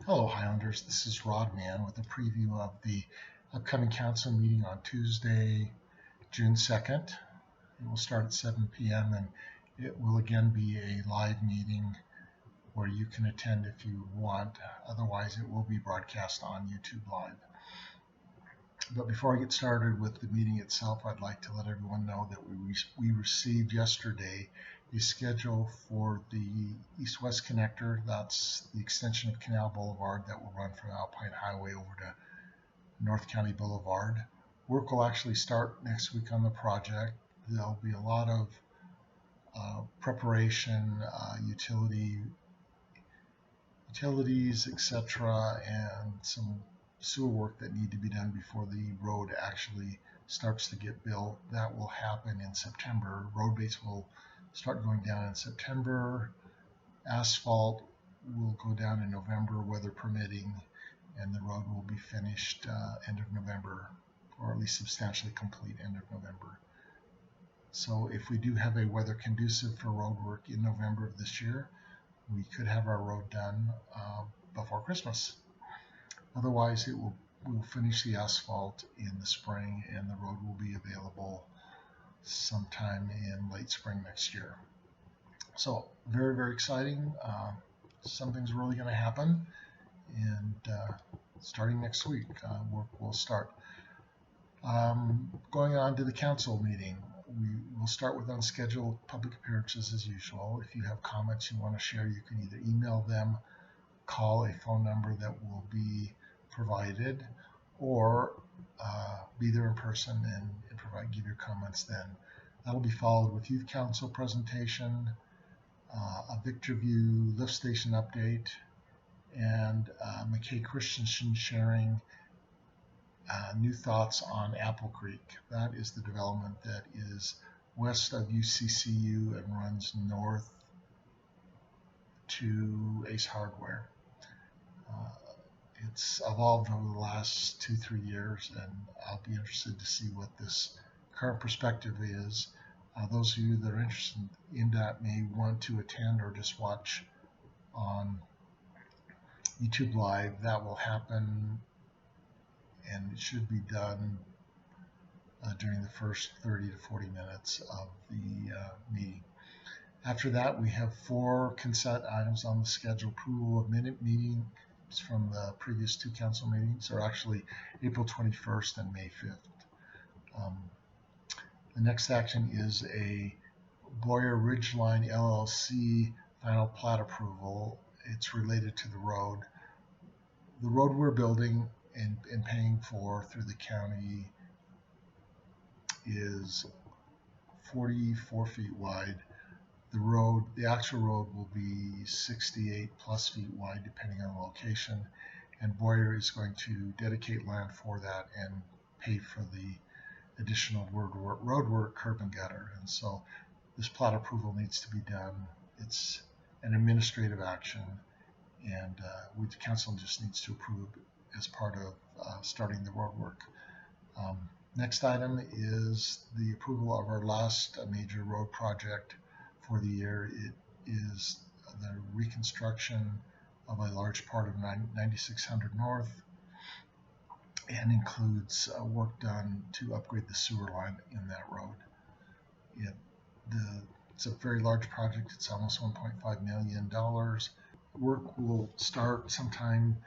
Hello, Highlanders. This is Rod Mann with a preview of the upcoming council meeting on Tuesday, June 2nd. It will start at 7 p.m. and it will again be a live meeting where you can attend if you want. Otherwise, it will be broadcast on YouTube Live. But before I get started with the meeting itself, I'd like to let everyone know that we received yesterday a schedule for the east-west connector. That's the extension of Canal Boulevard that will run from Alpine Highway over to North County Boulevard. Work will actually start next week on the project. There'll be a lot of preparation, utilities, etc., and some sewer work that need to be done before the road actually starts to get built. That will happen in September. Road base will start going down in September. Asphalt will go down in November, weather permitting, and the road will be finished end of November, or at least substantially complete end of November. So if we do have a weather conducive for road work in November of this year, we could have our road done before Christmas. Otherwise, we'll finish the asphalt in the spring, and the road will be available sometime in late spring next year. So very, very exciting. Something's really going to happen, and starting next week, work will start. Going on to the council meeting, we will start with unscheduled public appearances as usual. If you have comments you want to share, you can either email them, call a phone number that will be provided, or be there in person and give your comments then. That'll be followed with youth council presentation, a Victor View lift station update, and McKay Christensen sharing new thoughts on Apple Creek. That is the development that is west of UCCU and runs north to Ace Hardware. It's evolved over the last 2-3 years, and I'll be interested to see what this current perspective is. Those of you that are interested in that may want to attend or just watch on YouTube Live. That will happen, and it should be done during the first 30 to 40 minutes of the meeting. After that, we have 4 consent items on the schedule. Approval of minute meetings from the previous 2 council meetings, or actually April 21st and May 5th. The next action is a Boyer Ridgeline LLC final plat approval. It's related to the road. The road we're building and paying for through the county is 44 feet wide. The actual road will be 68 plus feet wide depending on the location, and Boyer is going to dedicate land for that and pay for the additional road work, curb and gutter. And so this plat approval needs to be done. It's an administrative action, and the council just needs to approve as part of starting the road work. Next item is the approval of our last major road project for the year. It is the reconstruction of a large part of 9600 North, and includes work done to upgrade the sewer line in that road. It's a very large project. It's almost $1.5 million. Work will start sometime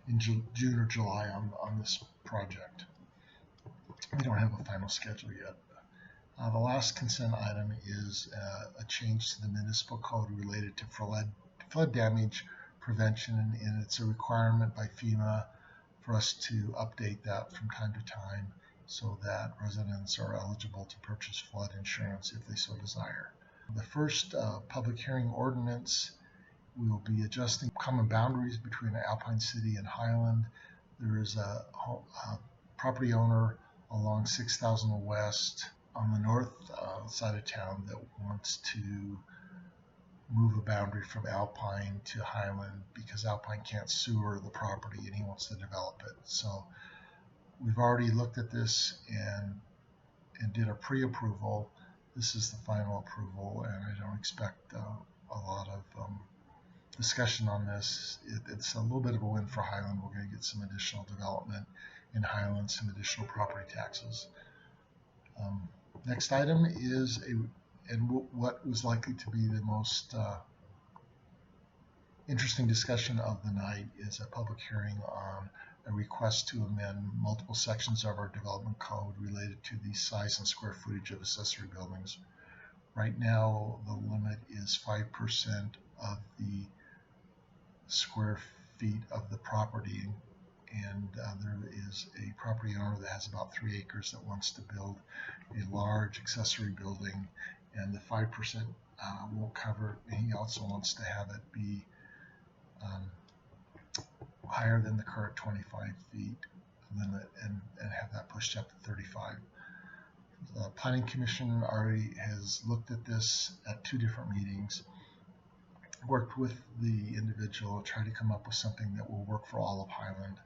in June or July on this project. We don't have a final schedule yet. The last consent item is a change to the municipal code related to flood damage prevention, and it's a requirement by FEMA for us to update that from time to time so that residents are eligible to purchase flood insurance if they so desire. The first public hearing ordinance, we will be adjusting common boundaries between Alpine City and Highland. There is a property owner along 6000 West on the north side of town that wants to move a boundary from Alpine to Highland because Alpine can't sewer the property and he wants to develop it. So we've already looked at this and did a pre-approval. This is the final approval, and I don't expect a lot of discussion on this. It's a little bit of a win for Highland. We're going to get some additional development in Highland, some additional property taxes. Next item is what was likely to be the most interesting discussion of the night is a public hearing on a request to amend multiple sections of our development code related to the size and square footage of accessory buildings. Right now, the limit is 5% of the square feet of the property, and there is a property owner that has about 3 acres that wants to build a large accessory building, and the 5% won't cover it. He also wants to have it be higher than the current 25 feet limit and have that pushed up to 35. The Planning Commission already has looked at this at 2 different meetings, worked with the individual, tried to come up with something that will work for all of Highland,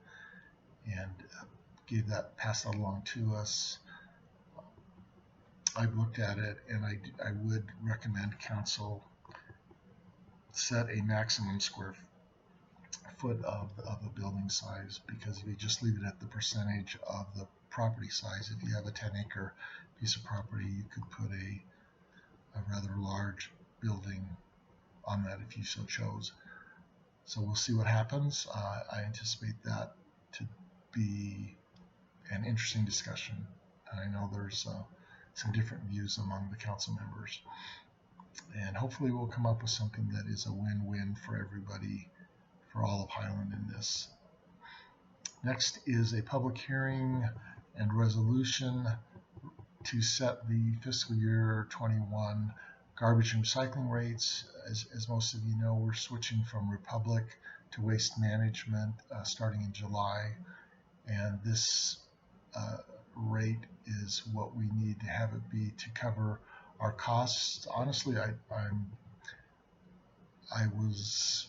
and passed that along to us. I've looked at it, and I would recommend council set a maximum square foot of a building size, because if you just leave it at the percentage of the property size, if you have a 10-acre piece of property, you could put a rather large building on that if you so chose. So we'll see what happens. I anticipate that to be an interesting discussion, and I know there's some different views among the council members, and hopefully we'll come up with something that is a win-win for everybody, for all of Highland in this. Next is a public hearing and resolution to set the fiscal year 21 garbage and recycling rates. As most of you know, we're switching from Republic to Waste Management starting in July, and this rate is what we need to have it be to cover our costs. Honestly, I was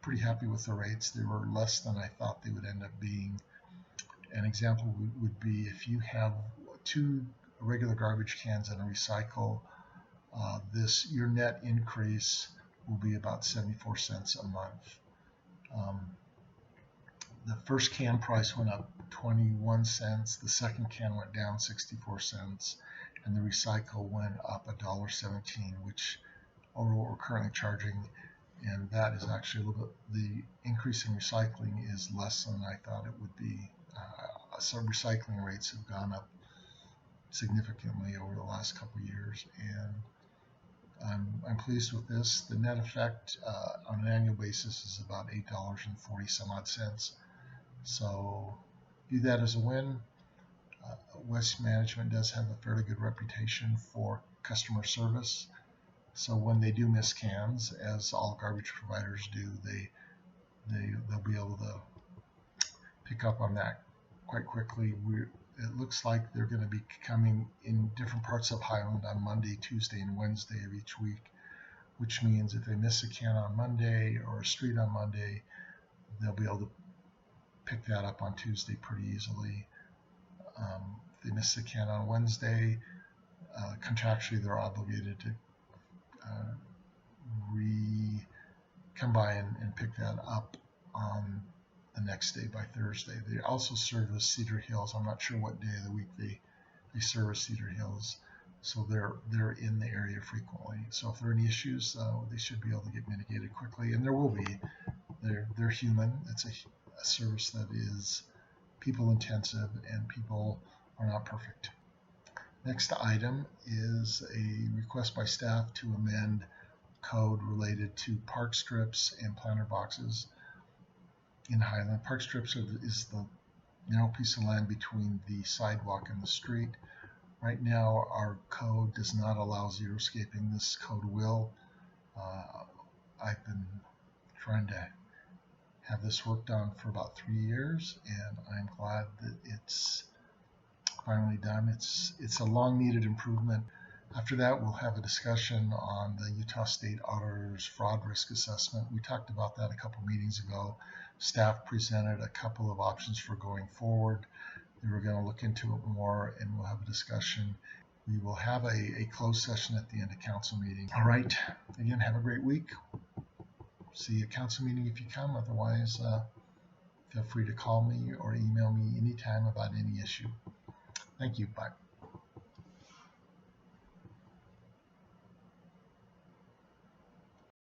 pretty happy with the rates. They were less than I thought they would end up being. An example would be if you have 2 regular garbage cans and a recycle, your net increase will be about 74 cents a month. The first can price went up 21 cents, the second can went down 64 cents, and the recycle went up $1.17, which over what we're currently charging, and that is actually a little bit, the increase in recycling is less than I thought it would be. Some recycling rates have gone up significantly over the last couple of years, and I'm pleased with this. The net effect on an annual basis is about $8.40 some odd cents. So view that as a win. Waste Management does have a fairly good reputation for customer service. So when they do miss cans, as all garbage providers do, they'll be able to pick up on that quite quickly. It looks like they're going to be coming in different parts of Highland on Monday, Tuesday, and Wednesday of each week, which means if they miss a can on Monday or a street on Monday, they'll be able to pick that up on Tuesday pretty easily. If they miss a can on Wednesday, contractually they're obligated to come by and pick that up on the next day by Thursday. They also service Cedar Hills. I'm not sure what day of the week they service Cedar Hills, so they're in the area frequently. So if there are any issues, they should be able to get mitigated quickly, and there will be. They're human. It's a service that is people intensive, and people are not perfect. Next item is a request by staff to amend code related to park strips and planter boxes in Highland. Park strips is the narrow piece of land between the sidewalk and the street. Right now, our code does not allow xeriscaping. This code will. I've been trying to have this worked on for about 3 years, and I'm glad that it's finally done. It's a long-needed improvement. After that, we'll have a discussion on the Utah State Auditor's Fraud Risk Assessment. We talked about that a couple meetings ago. Staff presented a couple of options for going forward. We were going to look into it more, and we'll have a discussion. We will have a closed session at the end of council meeting. All right. Again, have a great week. see you at council meeting if you come. Otherwise, feel free to call me or email me anytime about any issue. Thank you. Bye.